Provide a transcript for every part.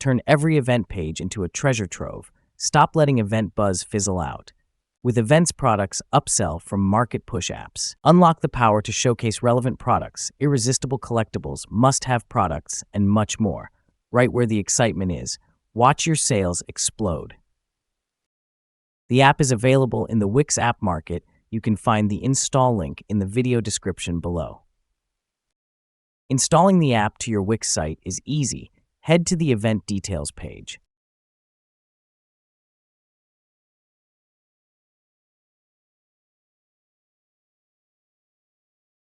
turn every event page into a treasure trove. Stop letting event buzz fizzle out. With Events Products Upsell from Market Push Apps, unlock the power to showcase relevant products, irresistible collectibles, must-have products, and much more. Right where the excitement is. Watch your sales explode. The app is available in the Wix App Market. You can find the install link in the video description below. Installing the app to your Wix site is easy. Head to the Event Details page.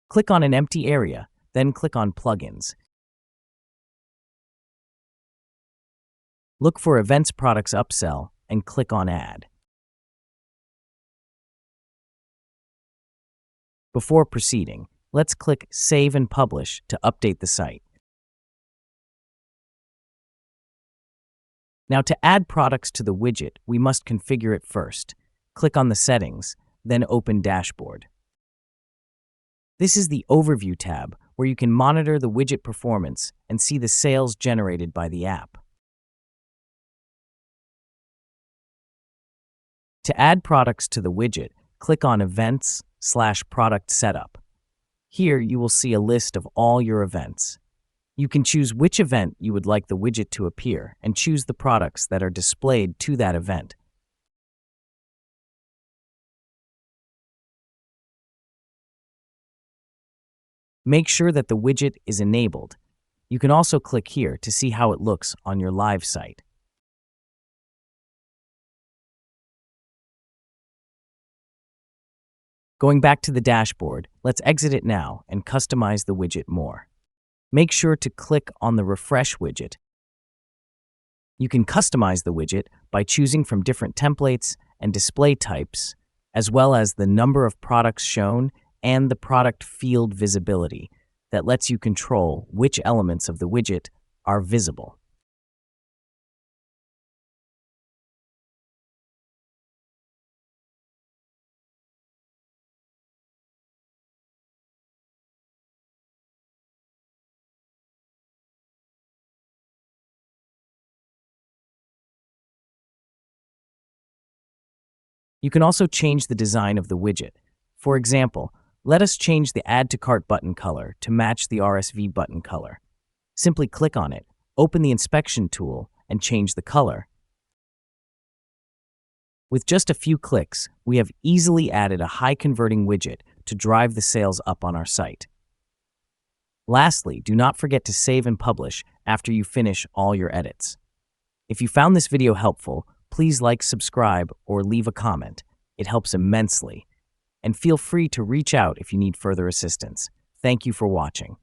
Click on an empty area, then click on Plugins. Look for Events Products Upsell and click on Add. Before proceeding, let's click Save and Publish to update the site. Now, to add products to the widget, we must configure it first. Click on the Settings, then open Dashboard. This is the Overview tab, where you can monitor the widget performance and see the sales generated by the app. To add products to the widget, click on Events/Product Setup. Here, you will see a list of all your events. You can choose which event you would like the widget to appear and choose the products that are displayed to that event. Make sure that the widget is enabled. You can also click here to see how it looks on your live site. Going back to the dashboard, let's exit it now and customize the widget more. Make sure to click on the Refresh widget. You can customize the widget by choosing from different templates and display types, as well as the number of products shown and the product field visibility that lets you control which elements of the widget are visible. You can also change the design of the widget. For example, let us change the Add to Cart button color to match the RSV button color. Simply click on it, open the inspection tool, and change the color. With just a few clicks, we have easily added a high-converting widget to drive the sales up on our site. Lastly, do not forget to save and publish after you finish all your edits. If you found this video helpful, please like, subscribe, or leave a comment. It helps immensely. And feel free to reach out if you need further assistance. Thank you for watching.